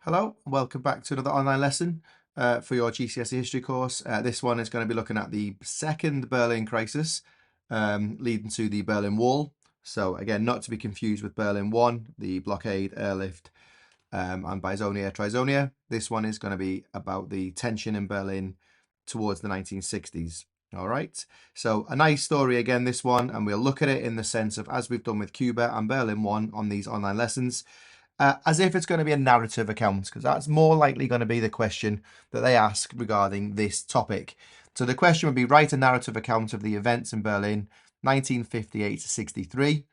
Hello, welcome back to another online lesson for your GCSE history course. This one is going to be looking at the second Berlin crisis leading to the Berlin Wall. So again, not to be confused with Berlin 1, the blockade, airlift and bizonia, trizonia. This one is going to be about the tension in Berlin towards the 1960s. All right, so a nice story again, this one, and we'll look at it in the sense of, as we've done with Cuba and Berlin 1 on these online lessons, as if it's going to be a narrative account, because that's more likely going to be the question that they ask regarding this topic. So the question would be, write a narrative account of the events in Berlin 1958 to 63.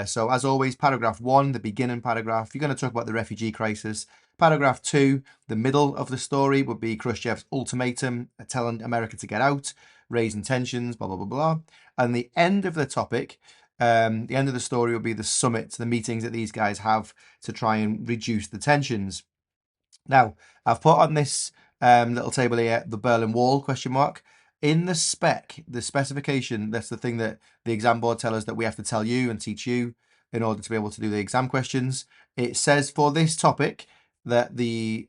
So as always, paragraph 1, the beginning paragraph, you're going to talk about the refugee crisis. Paragraph 2, the middle of the story, would be Khrushchev's ultimatum, telling America to get out, raising tensions, blah, blah, blah, blah. And the end of the topic, the end of the story will be the summit, the meetings that these guys have to try and reduce the tensions. Now, I've put on this little table here, the Berlin Wall, question mark. In the spec, the specification, that's the thing that the exam board tell us that we have to tell you and teach you in order to be able to do the exam questions. It says for this topic that the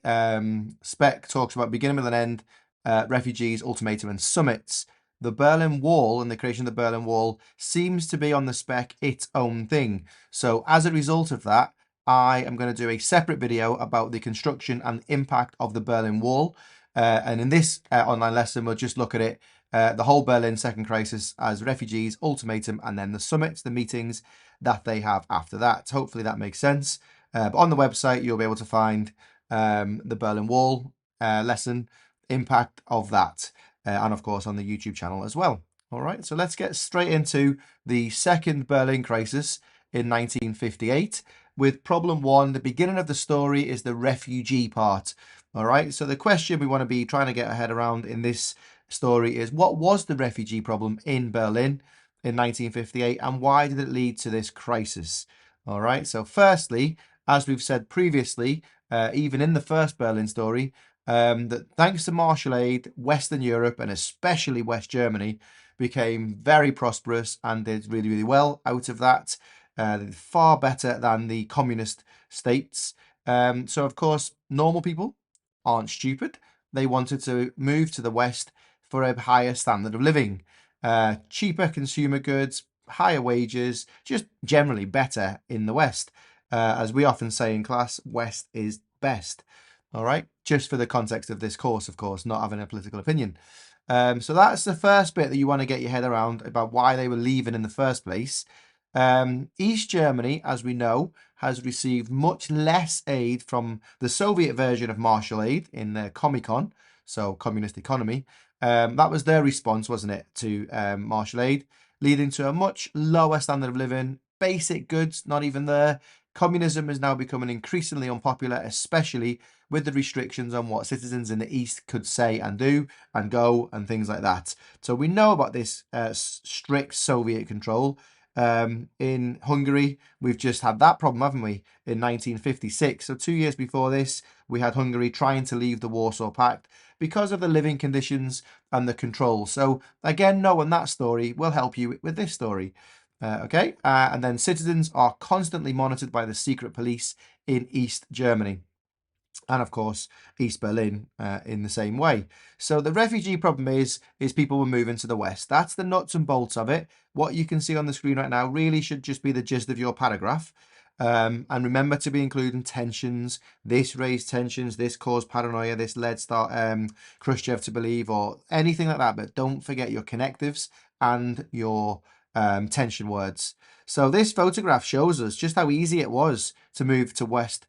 spec talks about beginning, middle and end, refugees, ultimatum and summits. The Berlin Wall and the creation of the Berlin Wall seems to be on the spec its own thing. So as a result of that, I am going to do a separate video about the construction and impact of the Berlin Wall. And in this online lesson, we'll just look at it, the whole Berlin Second Crisis as refugees, ultimatum, and then the summits, the meetings that they have after that. Hopefully that makes sense. But on the website, you'll be able to find the Berlin Wall lesson, impact of that, and of course on the YouTube channel as well. All right, so let's get straight into the second Berlin crisis in 1958. With problem 1, the beginning of the story is the refugee part. All right, so the question we want to be trying to get our head around in this story is, what was the refugee problem in Berlin in 1958 and why did it lead to this crisis? All right, so firstly, as we've said previously, even in the first Berlin story, that thanks to martial aid, Western Europe and especially West Germany became very prosperous and did really, really well out of that. Far better than the communist states. So, of course, normal people aren't stupid. They wanted to move to the West for a higher standard of living, cheaper consumer goods, higher wages, just generally better in the West. As we often say in class, West is best. All right, just for the context of this course, of course, not having a political opinion. So that's the first bit that you want to get your head around about why they were leaving in the first place. East Germany, as we know, has received much less aid from the Soviet version of martial aid in the Comecon, so communist economy. That was their response, wasn't it, to martial aid, leading to a much lower standard of living, basic goods not even there. Communism is now becoming increasingly unpopular, especially with the restrictions on what citizens in the East could say and do and go and things like that. So we know about this strict Soviet control. In Hungary, we've just had that problem, haven't we, in 1956. So 2 years before this, we had Hungary trying to leave the Warsaw Pact because of the living conditions and the control. So again, knowing that story will help you with this story. And then citizens are constantly monitored by the secret police in East Germany. And of course, East Berlin in the same way. So the refugee problem is people were moving to the West. That's the nuts and bolts of it. What you can see on the screen right now really should just be the gist of your paragraph. And remember to be including tensions. This raised tensions, this caused paranoia, this led Khrushchev to believe, or anything like that. But don't forget your connectives and your tension words. So this photograph shows us just how easy it was to move to West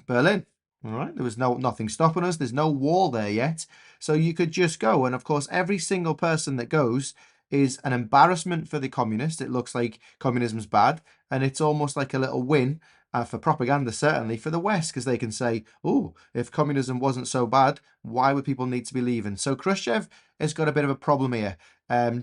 Berlin. All right, there was nothing stopping us. There's no wall there yet. So you could just go. And of course, every single person that goes is an embarrassment for the communists. It looks like communism's bad. And it's almost like a little win for propaganda, certainly for the West, because they can say, oh, if communism wasn't so bad, why would people need to be leaving? So Khrushchev has got a bit of a problem here.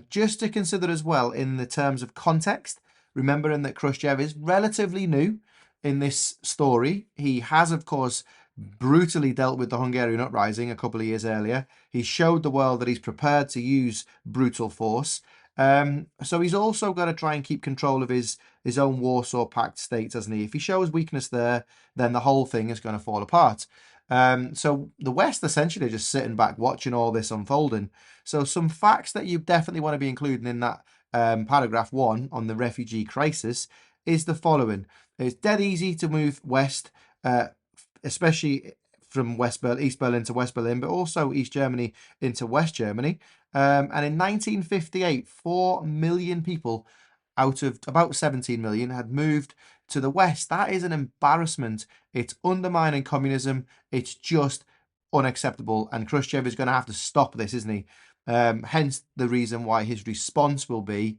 Just to consider as well in the terms of context, remembering that Khrushchev is relatively new in this story. He has, of course, brutally dealt with the Hungarian uprising a couple of years earlier. He showed the world that he's prepared to use brutal force. So he's also got to try and keep control of his own Warsaw Pact states, hasn't he? If he shows weakness there, then the whole thing is going to fall apart. So the West essentially just sitting back watching all this unfolding. So some facts that you definitely want to be including in that paragraph 1 on the refugee crisis is the following. It's dead easy to move west, especially from East Berlin to West Berlin, but also East Germany into West Germany. And in 1958, 4 million people out of about 17 million had moved to the West. That is an embarrassment. It's undermining communism. It's just unacceptable. And Khrushchev is going to have to stop this, isn't he? Hence the reason why his response will be,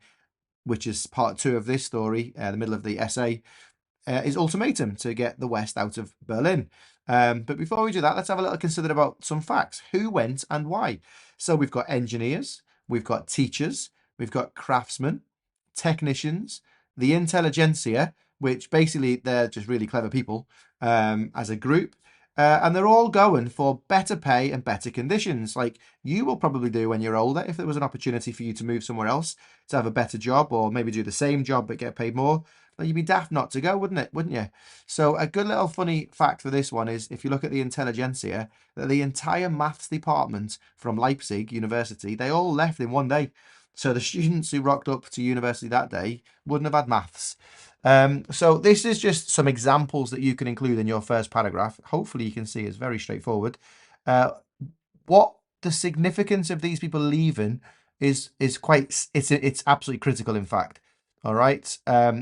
which is part 2 of this story, the middle of the essay, is Ultimatum to get the West out of Berlin. But before we do that, let's have a little consider about some facts. Who went and why? So we've got engineers, we've got teachers, we've got craftsmen, technicians, the intelligentsia, which basically they're just really clever people as a group. And they're all going for better pay and better conditions, like you will probably do when you're older. If there was an opportunity for you to move somewhere else to have a better job, or maybe do the same job but get paid more, then you'd be daft not to go, wouldn't you? So a good little funny fact for this one is, if you look at the intelligentsia, that the entire maths department from Leipzig University, they all left in one day. So the students who rocked up to university that day wouldn't have had maths. So this is just some examples that you can include in your first paragraph. Hopefully you can see it's very straightforward. What the significance of these people leaving is quite, it's absolutely critical, in fact. All right,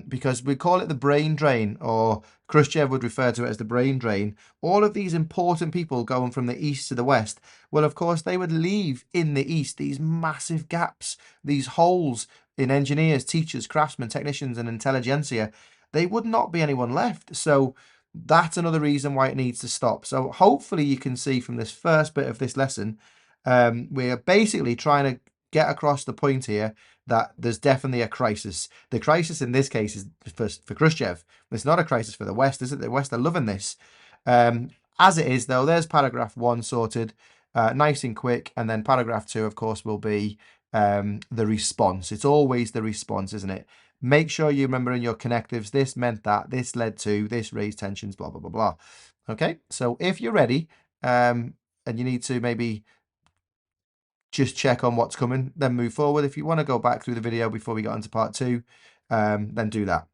because we call it the brain drain, or Khrushchev would refer to it as the brain drain. All of these important people going from the east to the west, well, of course, they would leave in the east these massive gaps, these holes in engineers, teachers, craftsmen, technicians, and intelligentsia. They would not be anyone left. So that's another reason why it needs to stop. So hopefully you can see from this first bit of this lesson, we're basically trying to get across the point here that there's definitely a crisis. The crisis in this case is for Khrushchev. It's not a crisis for the West, is it? The West are loving this. As it is, though, there's paragraph 1 sorted, nice and quick. And then paragraph 2, of course, will be the response. It's always the response, isn't it? Make sure you remember in your connectives, this meant that, this led to, this raised tensions, blah, blah, blah, blah. Okay, so if you're ready, and you need to maybe just check on what's coming, then move forward. If you want to go back through the video before we get on to part 2, then do that.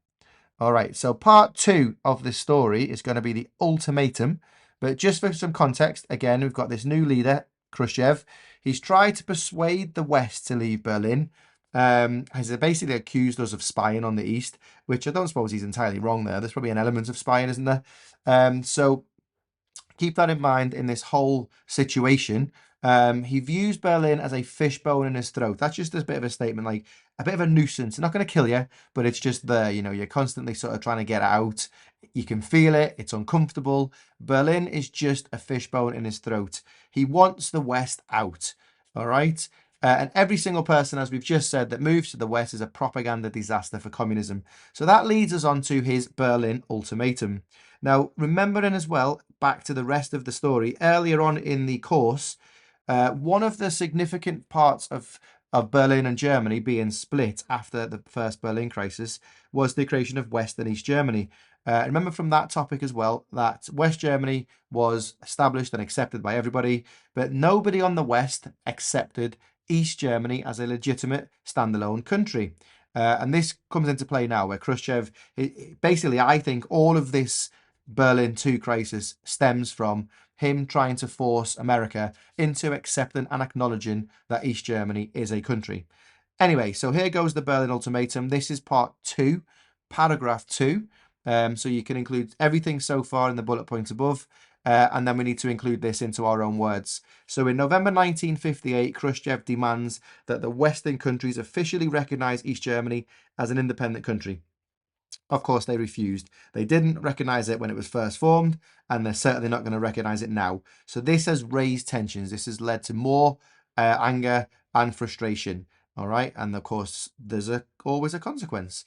All right, so part 2 of this story is going to be the ultimatum. But just for some context, again, we've got this new leader, Khrushchev. He's tried to persuade the West to leave Berlin. He's basically accused us of spying on the East, which I don't suppose he's entirely wrong there. There's probably an element of spying, isn't there? So keep that in mind in this whole situation. He views Berlin as a fishbone in his throat. That's just a bit of a statement, like a bit of a nuisance. It's not going to kill you, but it's just there. You know, you're constantly sort of trying to get out. You can feel it. It's uncomfortable. Berlin is just a fishbone in his throat. He wants the West out. All right. And every single person, as we've just said, that moves to the West is a propaganda disaster for communism. So that leads us on to his Berlin ultimatum. Now, remembering as well, back to the rest of the story, earlier on in the course, one of the significant parts of Berlin and Germany being split after the first Berlin crisis was the creation of West and East Germany. Remember from that topic as well that West Germany was established and accepted by everybody, but nobody on the West accepted East Germany as a legitimate standalone country. And this comes into play now, where Khrushchev, basically, I think all of this Berlin II crisis stems from him trying to force America into accepting and acknowledging that East Germany is a country. Anyway, so here goes the Berlin ultimatum. This is part 2, paragraph 2. So you can include everything so far in the bullet points above. And then we need to include this into our own words. So in November 1958, Khrushchev demands that the Western countries officially recognize East Germany as an independent country. Of course, they refused. They didn't recognize it when it was first formed, and they're certainly not going to recognize it now. So this has raised tensions. This has led to more anger and frustration. All right. And of course, there's always a consequence.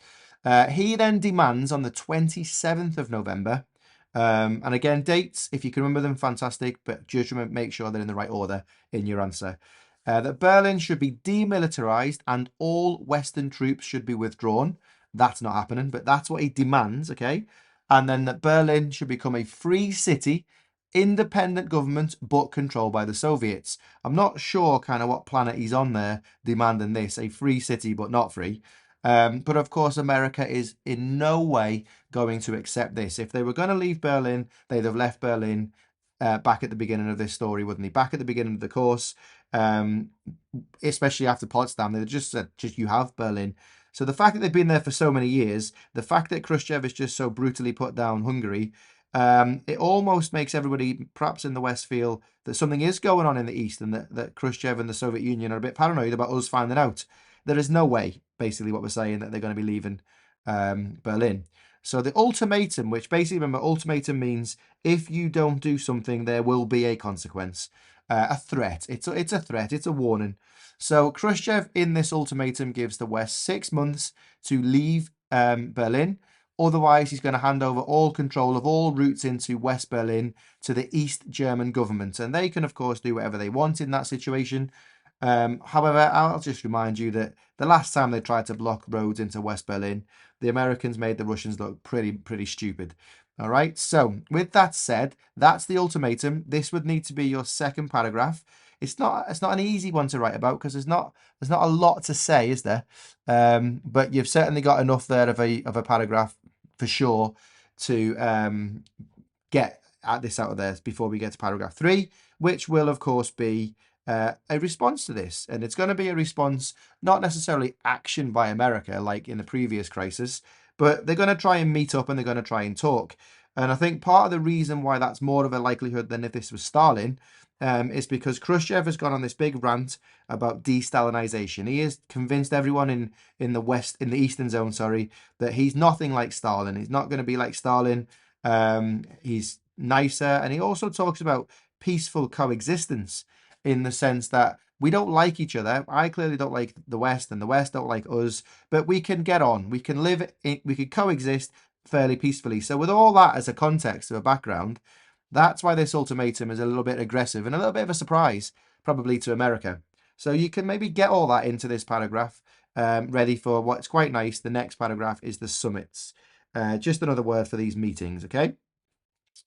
He then demands on the 27th of November, and again, dates, if you can remember them, fantastic, but just make sure they're in the right order in your answer. that Berlin should be demilitarized and all Western troops should be withdrawn. That's not happening, but that's what he demands, okay? And then that Berlin should become a free city, independent government, but controlled by the Soviets. I'm not sure kind of what planet he's on there demanding this, a free city, but not free. But of course, America is in no way going to accept this. If they were going to leave Berlin, they'd have left Berlin back at the beginning of this story, wouldn't they? Back at the beginning of the course, especially after Potsdam, they just said, just you have Berlin. So the fact that they've been there for so many years, the fact that Khrushchev has just so brutally put down Hungary, it almost makes everybody, perhaps in the West, feel that something is going on in the East and that Khrushchev and the Soviet Union are a bit paranoid about us finding out. There is no way, basically what we're saying, that they're going to be leaving Berlin. So the ultimatum, which basically, remember, ultimatum means if you don't do something, there will be a consequence, a threat. It's a threat. It's a warning. So Khrushchev in this ultimatum gives the West 6 months to leave Berlin. Otherwise, he's going to hand over all control of all routes into West Berlin to the East German government. And they can, of course, do whatever they want in that situation. However, I'll just remind you that the last time they tried to block roads into West Berlin, the Americans made the Russians look pretty stupid. All right. So with that said, that's the ultimatum. This would need to be your second paragraph. It's not an easy one to write about because there's not a lot to say, is there? But you've certainly got enough there of a paragraph for sure to get at this out of there before we get to paragraph 3, which will of course be a response to this. And it's going to be a response, not necessarily action by America like in the previous crisis, but they're going to try and meet up and they're going to try and talk. And I think part of the reason why that's more of a likelihood than if this was Stalin is because Khrushchev has gone on this big rant about de-Stalinization. He has convinced everyone in the West, in the Eastern Zone, that he's nothing like Stalin. He's not going to be like Stalin. He's nicer. And he also talks about peaceful coexistence in the sense that we don't like each other. I clearly don't like the West and the West don't like us, but we can get on. We can we can coexist fairly peacefully. So with all that as a context of a background, that's why this ultimatum is a little bit aggressive and a little bit of a surprise, probably to America. So you can maybe get all that into this paragraph, ready for what's quite nice. The next paragraph is the summits. Just another word for these meetings, okay?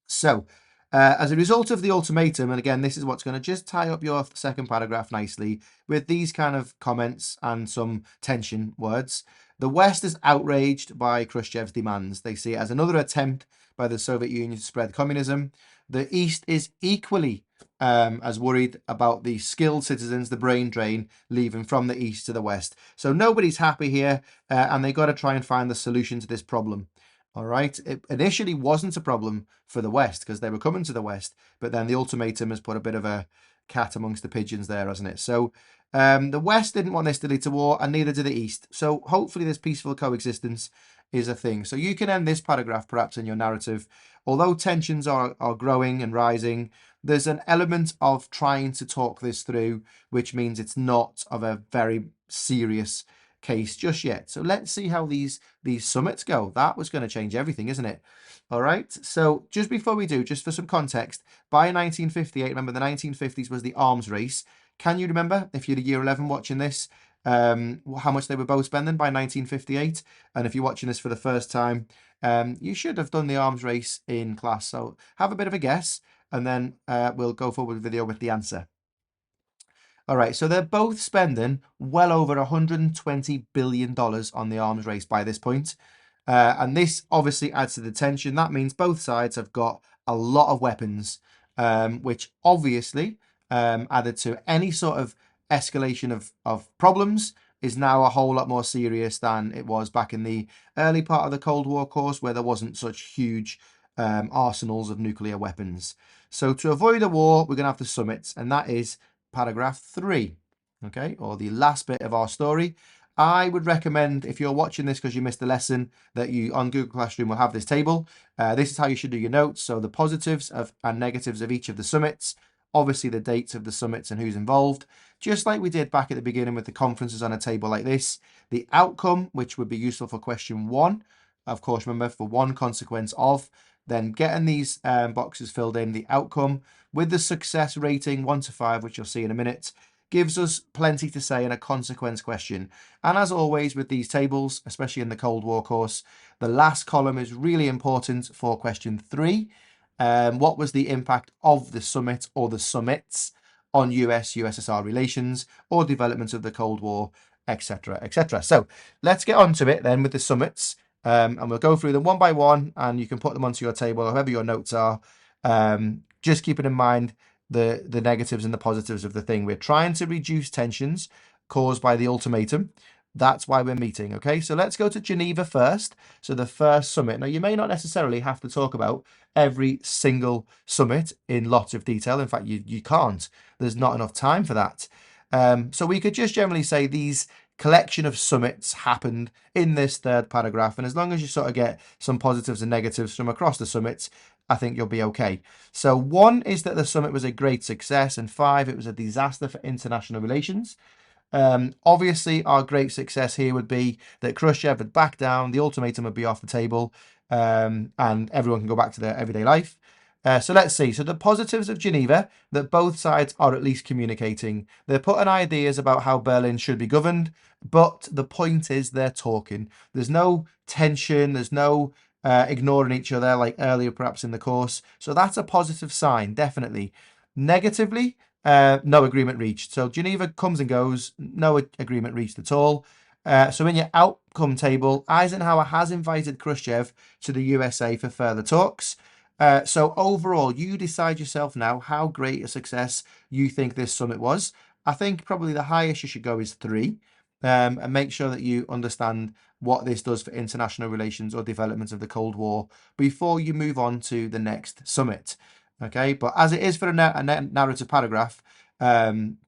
So, as a result of the ultimatum, and again, this is what's going to just tie up your second paragraph nicely with these kind of comments and some tension words. The West is outraged by Khrushchev's demands. They see it as another attempt by the Soviet Union to spread communism. The East is equally as worried about the skilled citizens, the brain drain, leaving from the East to the West. So nobody's happy here, and they got to try and find the solution to this problem. All right. It initially wasn't a problem for the West because they were coming to the West, but then the ultimatum has put a bit of a cat amongst the pigeons there, hasn't it? So the West didn't want this to lead to war, and neither did the East. So hopefully this peaceful coexistence is a thing. So you can end this paragraph perhaps in your narrative. Although tensions are growing and rising, there's an element of trying to talk this through, which means it's not of a very serious case just yet. So let's see how these summits go. That was going to change everything, isn't it? All right. So just before we do, just for some context, by 1958, remember the 1950s was the arms race. Can you remember, if you're a year 11 watching this, how much they were both spending by 1958? And if you're watching this for the first time, you should have done the arms race in class. So have a bit of a guess, and then we'll go forward with the video with the answer. All right, so they're both spending well over $120 billion on the arms race by this point. And this obviously adds to the tension. That means both sides have got a lot of weapons, which obviously added to any sort of escalation of problems is now a whole lot more serious than it was back in the early part of the Cold War course, where there wasn't such huge arsenals of nuclear weapons. So to avoid a war, we're going to have the summits, and that is paragraph 3, okay, or the last bit of our story. I would recommend, if you're watching this because you missed the lesson, that you on Google Classroom will have this table. This is how you should do your notes. So the positives and negatives of each of the summits, obviously the dates of the summits and who's involved, just like we did back at the beginning with the conferences on a table like this. The outcome, which would be useful for question 1, of course, remember, for one consequence of, then getting these boxes filled in, the outcome with the success rating 1 to 5, which you'll see in a minute, gives us plenty to say in a consequence question. And as always with these tables, especially in the Cold War course, the last column is really important for question 3. What was the impact of the summit or the summits on US-USSR relations or development of the Cold War, etc., etc. So let's get on to it then with the summits, and we'll go through them one by one, and you can put them onto your table, however your notes are. Just keeping in mind the negatives and the positives of the thing. We're trying to reduce tensions caused by the ultimatum. That's why we're meeting, okay? So let's go to Geneva first. So the first summit. Now, you may not necessarily have to talk about every single summit in lots of detail. In fact, you can't. There's not enough time for that. So we could just generally say these collection of summits happened in this third paragraph. And as long as you sort of get some positives and negatives from across the summits, I think you'll be okay. So 1 is that the summit was a great success, and 5, it was a disaster for international relations. Obviously, our great success here would be that Khrushchev would back down, the ultimatum would be off the table, and everyone can go back to their everyday life. So let's see. So the positives of Geneva, that both sides are at least communicating. They're putting ideas about how Berlin should be governed, but the point is they're talking. There's no tension, there's no ignoring each other like earlier perhaps in the course. So that's a positive sign, definitely. Negatively, no agreement reached. So Geneva comes and goes, no agreement reached at all. So in your outcome table, Eisenhower has invited Khrushchev to the USA for further talks. So overall, you decide yourself now how great a success you think this summit was. I think probably the highest you should go is 3, and make sure that you understand what this does for international relations or development of the Cold War before you move on to the next summit. Okay, but as it is for a narrative paragraph,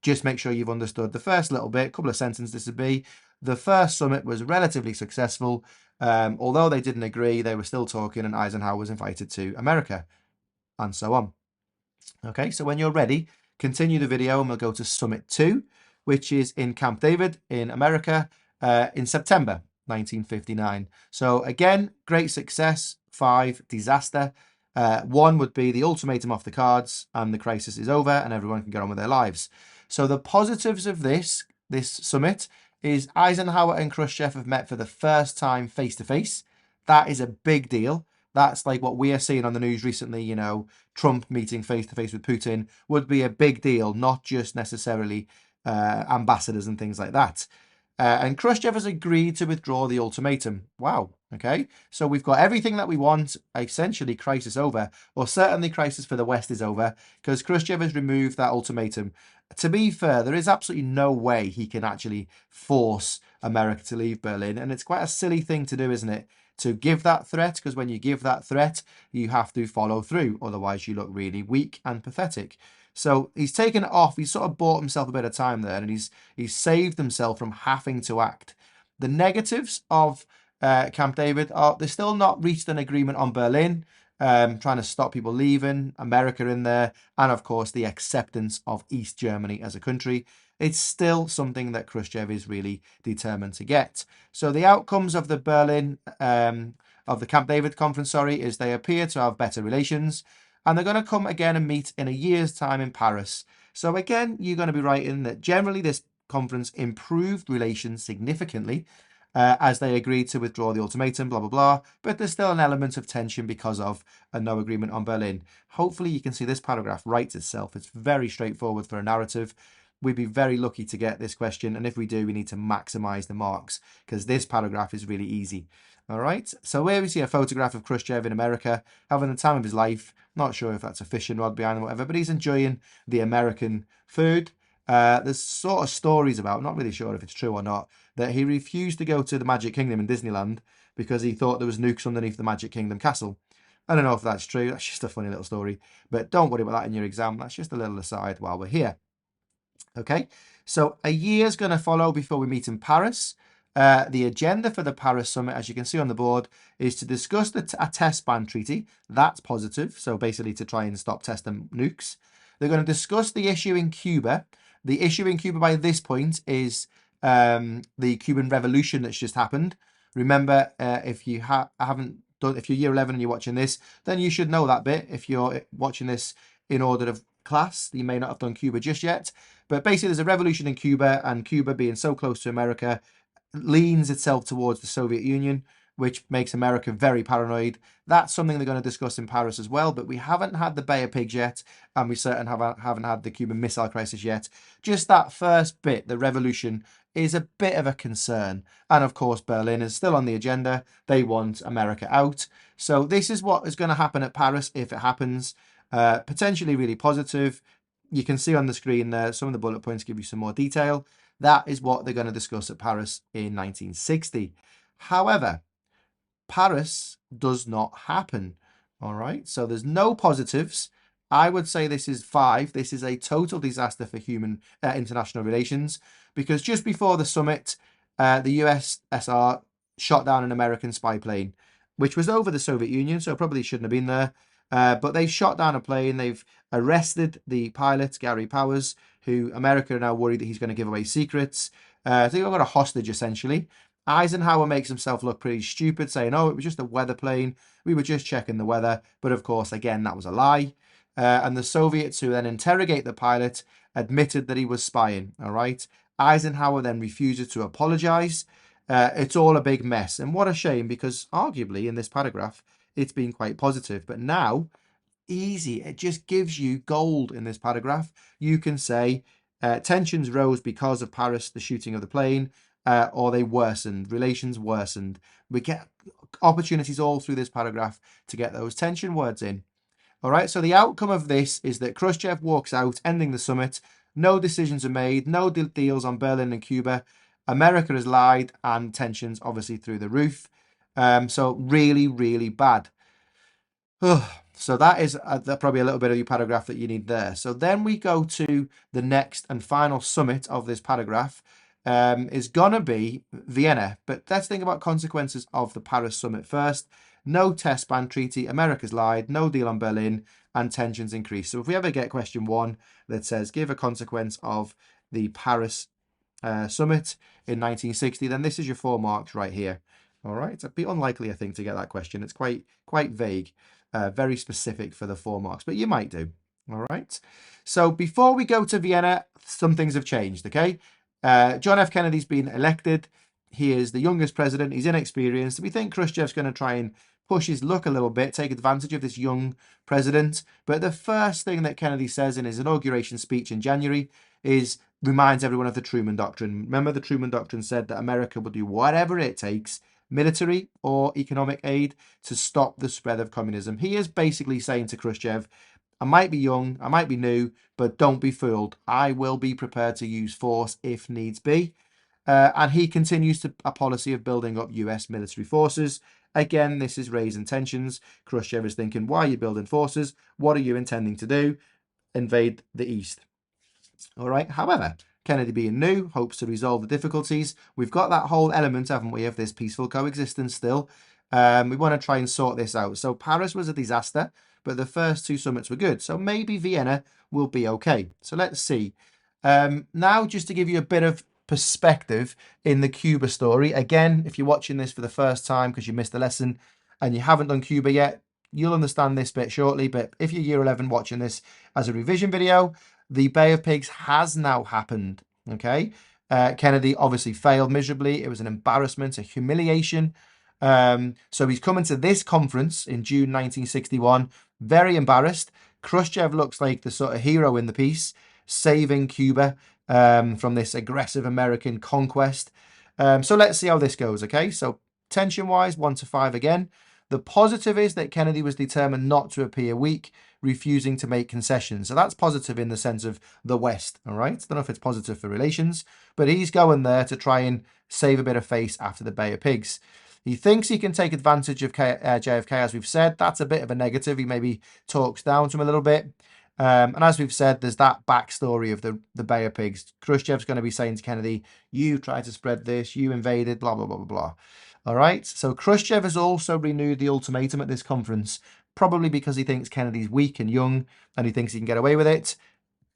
just make sure you've understood the first little bit, couple of sentences this would be. The first summit was relatively successful. Although they didn't agree, they were still talking, and Eisenhower was invited to America, and so on. Okay, so when you're ready, continue the video and we'll go to Summit 2, which is in Camp David in America in September 1959. So again, great success. 5, disaster. 1 would be the ultimatum off the cards and the crisis is over and everyone can get on with their lives. So the positives of this summit is Eisenhower and Khrushchev have met for the first time face to face. That is a big deal. That's like what we are seeing on the news recently, you know, Trump meeting face to face with Putin would be a big deal, not just necessarily ambassadors and things like that. And Khrushchev has agreed to withdraw the ultimatum. Wow. Okay. So we've got everything that we want, essentially crisis over, or certainly crisis for the West is over, because Khrushchev has removed that ultimatum. To be fair, there is absolutely no way he can actually force America to leave Berlin. And it's quite a silly thing to do, isn't it? To give that threat, because when you give that threat, you have to follow through. Otherwise, you look really weak and pathetic. So he's taken it off. He's sort of bought himself a bit of time there, and he's saved himself from having to act. The negatives of Camp David are they're still not reached an agreement on Berlin, trying to stop people leaving, America in there, and of course the acceptance of East Germany as a country. It's still something that Khrushchev is really determined to get. So the outcomes of the of the Camp David conference, is they appear to have better relations. And they're going to come again and meet in a year's time in Paris. So again, you're going to be writing that generally this conference improved relations significantly as they agreed to withdraw the ultimatum, blah, blah, blah. But there's still an element of tension because of a no agreement on Berlin. Hopefully you can see this paragraph writes itself. It's very straightforward for a narrative. We'd be very lucky to get this question. And if we do, we need to maximize the marks because this paragraph is really easy. All right. So here we see a photograph of Khrushchev in America having the time of his life. Not sure if that's a fishing rod behind him or whatever, but he's enjoying the American food. There's sort of stories about, not really sure if it's true or not, that he refused to go to the Magic Kingdom in Disneyland because he thought there was nukes underneath the Magic Kingdom castle. I don't know if that's true. That's just a funny little story. But don't worry about that in your exam. That's just a little aside while we're here. Okay, so a year's going to follow before we meet in Paris. The agenda for the Paris summit, as you can see on the board, is to discuss a test ban treaty. That's positive. So basically to try and stop testing nukes. They're going to discuss the issue in Cuba. The issue in Cuba by this point is the Cuban Revolution that's just happened. Remember, if you haven't done, if you're year 11 and you're watching this, then you should know that bit. If you're watching this in order of class. You may not have done Cuba just yet, but basically there's a revolution in Cuba, and Cuba being so close to America leans itself towards the Soviet Union, which makes America very paranoid. That's something they're going to discuss in Paris as well, but we haven't had the Bay of Pigs yet, and we certainly haven't had the Cuban Missile Crisis yet. Just that first bit, the revolution, is a bit of a concern. And of course, Berlin is still on the agenda. They want America out. So this is what is going to happen at Paris if it happens. Potentially really positive. You can see on the screen there, some of the bullet points give you some more detail. That is what they're going to discuss at Paris in 1960. However, Paris does not happen. All right, so there's no positives. I would say this is 5. This is a total disaster for human international relations, because just before the summit, the USSR shot down an American spy plane, which was over the Soviet Union, so probably shouldn't have been there. But they've shot down a plane. They've arrested the pilot, Gary Powers, who America are now worried that he's going to give away secrets. So they've got a hostage, essentially. Eisenhower makes himself look pretty stupid, saying, oh, it was just a weather plane. We were just checking the weather. But of course, again, that was a lie. And the Soviets, who then interrogate the pilot, admitted that he was spying. All right. Eisenhower then refuses to apologize. It's all a big mess. And what a shame, because arguably in this paragraph, it's been quite positive. But now, easy. It just gives you gold in this paragraph. You can say tensions rose because of Paris, the shooting of the plane, or they worsened. Relations worsened. We get opportunities all through this paragraph to get those tension words in. All right, so the outcome of this is that Khrushchev walks out, ending the summit. No decisions are made, no deals on Berlin and Cuba. America has lied, and tensions obviously through the roof. So really, really bad. So that is probably a little bit of your paragraph that you need there. So then we go to the next and final summit of this paragraph. Is going to be Vienna. But let's think about consequences of the Paris summit first. No test ban treaty, America's lied, no deal on Berlin, and tensions increase. So if we ever get question 1 that says, give a consequence of the Paris summit in 1960, then this is your 4 marks right here. All right, it's a bit unlikely, I think, to get that question. It's quite vague, very specific for the 4 marks, but you might do. All right, so before we go to Vienna, some things have changed, okay? John F. Kennedy's been elected. He is the youngest president. He's inexperienced. We think Khrushchev's going to try and push his luck a little bit, take advantage of this young president. But the first thing that Kennedy says in his inauguration speech in January reminds everyone of the Truman Doctrine. Remember, the Truman Doctrine said that America will do whatever it takes, military or economic aid, to stop the spread of communism. He is basically saying to Khrushchev, I might be young, I might be new, but don't be fooled. I will be prepared to use force if needs be. And he continues a policy of building up US military forces. Again, this is raising tensions. Khrushchev is thinking, why are you building forces? What are you intending to do? Invade the East. All right. However, Kennedy, being new, hopes to resolve the difficulties. We've got that whole element, haven't we, of this peaceful coexistence still. We want to try and sort this out. So Paris was a disaster, but the first 2 summits were good. So maybe Vienna will be okay. So let's see. Now, just to give you a bit of perspective in the Cuba story. Again, if you're watching this for the first time because you missed the lesson and you haven't done Cuba yet, you'll understand this bit shortly. But if you're year 11 watching this as a revision video, the Bay of Pigs has now happened. Okay. Kennedy obviously failed miserably. It was an embarrassment, a humiliation. So he's coming to this conference in June 1961, very embarrassed. Khrushchev looks like the sort of hero in the piece, saving Cuba from this aggressive American conquest. So let's see how this goes, okay? So tension-wise, 1 to 5 again. The positive is that Kennedy was determined not to appear weak, refusing to make concessions. So that's positive in the sense of the West, all right? I don't know if it's positive for relations, but he's going there to try and save a bit of face after the Bay of Pigs. He thinks he can take advantage of JFK, as we've said. That's a bit of a negative. He maybe talks down to him a little bit. And as we've said, there's that backstory of the Bay of Pigs. Khrushchev's going to be saying to Kennedy, you tried to spread this, you invaded, blah, blah, blah, blah, blah. All right. So Khrushchev has also renewed the ultimatum at this conference, probably because he thinks Kennedy's weak and young and he thinks he can get away with it.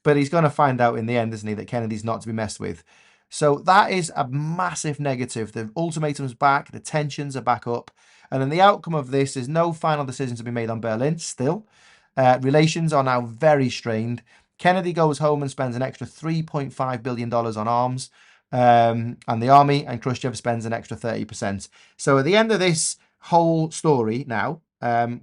But he's going to find out in the end, isn't he, that Kennedy's not to be messed with. So that is a massive negative. The ultimatum's back, the tensions are back up. And then the outcome of this is no final decisions to be made on Berlin still. Relations are now very strained. Kennedy goes home and spends an extra $3.5 billion on arms and the army, and Khrushchev spends an extra 30%. So at the end of this whole story now,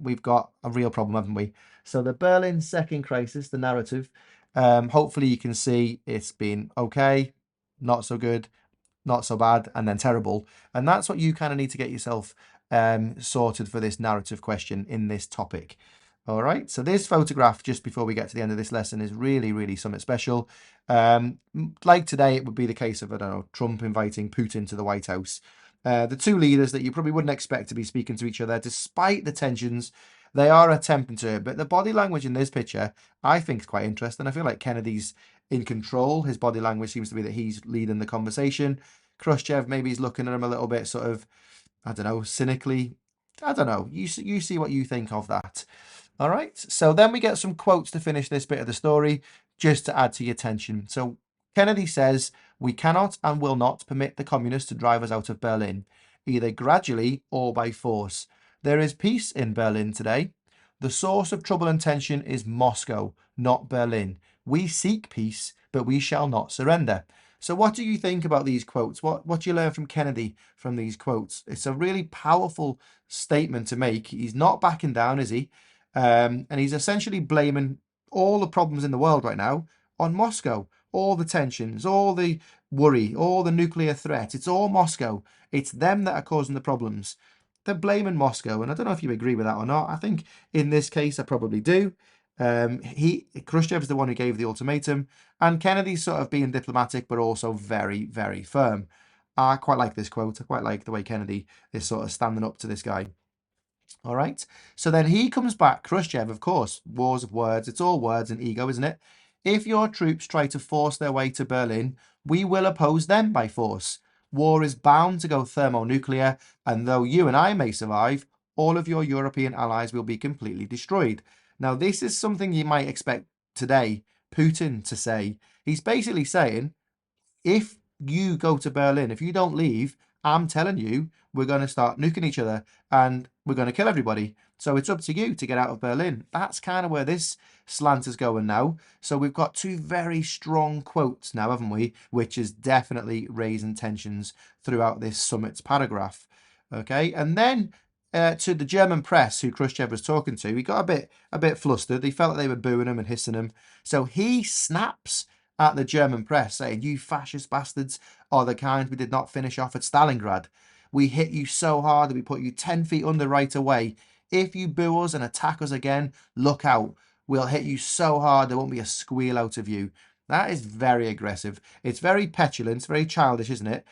we've got a real problem, haven't we? So the Berlin Second Crisis, the narrative, hopefully you can see it's been okay, not so good, not so bad, and then terrible. And that's what you kind of need to get yourself sorted for this narrative question in this topic. All right, so this photograph just before we get to the end of this lesson is really, really something special. Like today, it would be the case of, I don't know, Trump inviting Putin to the White House. The two leaders that you probably wouldn't expect to be speaking to each other, despite the tensions, they are attempting to. But the body language in this picture, I think, is quite interesting. I feel like Kennedy's in control. His body language seems to be that he's leading the conversation. Khrushchev, maybe he's looking at him a little bit sort of, I don't know, cynically. I don't know. You see what you think of that. All right. So then we get some quotes to finish this bit of the story, just to add to your attention. So Kennedy says, "We cannot and will not permit the communists to drive us out of Berlin, either gradually or by force. There is peace in Berlin today. The source of trouble and tension is Moscow, not Berlin. We seek peace, but we shall not surrender." So what do you think about these quotes? What do you learn from Kennedy from these quotes? It's a really powerful statement to make. He's not backing down, is he? And he's essentially blaming all the problems in the world right now on Moscow. All the tensions, all the worry, all the nuclear threat. It's all Moscow. It's them that are causing the problems. They're blaming Moscow, and I don't know if you agree with that or not. I think in this case, I probably do. Khrushchev's the one who gave the ultimatum, and Kennedy's sort of being diplomatic, but also very, very firm. I quite like this quote. I quite like the way Kennedy is sort of standing up to this guy. All right. So then he comes back, Khrushchev, of course, wars of words. It's all words and ego, isn't it? "If your troops try to force their way to Berlin, we will oppose them by force. War is bound to go thermonuclear, and though you and I may survive, all of your European allies will be completely destroyed." Now, this is something you might expect today Putin to say. He's basically saying, if you go to Berlin, if you don't leave, I'm telling you, we're going to start nuking each other and we're going to kill everybody. So it's up to you to get out of Berlin. That's kind of where this slant is going now. So we've got two very strong quotes now, haven't we? Which is definitely raising tensions throughout this summit's paragraph. Okay, and then to the German press who Khrushchev was talking to, he got a bit flustered. He felt like they were booing him and hissing him. So he snaps at the German press saying, "You fascist bastards are the kind we did not finish off at Stalingrad. We hit you so hard that we put you 10 feet under right away. If you boo us and attack us again, look out. We'll hit you so hard there won't be a squeal out of you." That is very aggressive. It's very petulant, very childish, isn't it?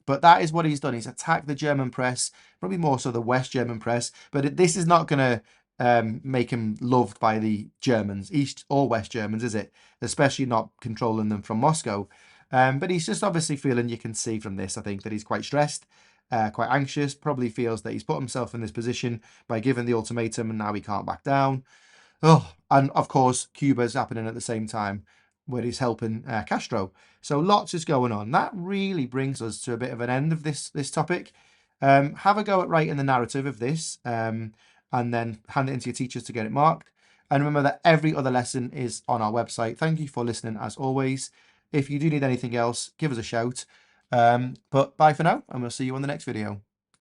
But that is what he's done. He's attacked the German press, probably more so the West German press. But this is not going to make him loved by the Germans, East or West Germans, is it? Especially not controlling them from Moscow. But he's just obviously feeling, you can see from this, I think, that he's quite stressed, quite anxious, probably feels that he's put himself in this position by giving the ultimatum and now he can't back down. Oh, and of course, Cuba's happening at the same time where he's helping Castro. So lots is going on. That really brings us to a bit of an end of this topic. Have a go at writing the narrative of this and then hand it into your teachers to get it marked. And remember that every other lesson is on our website. Thank you for listening as always. If you do need anything else, give us a shout. But bye for now, and we'll see you on the next video.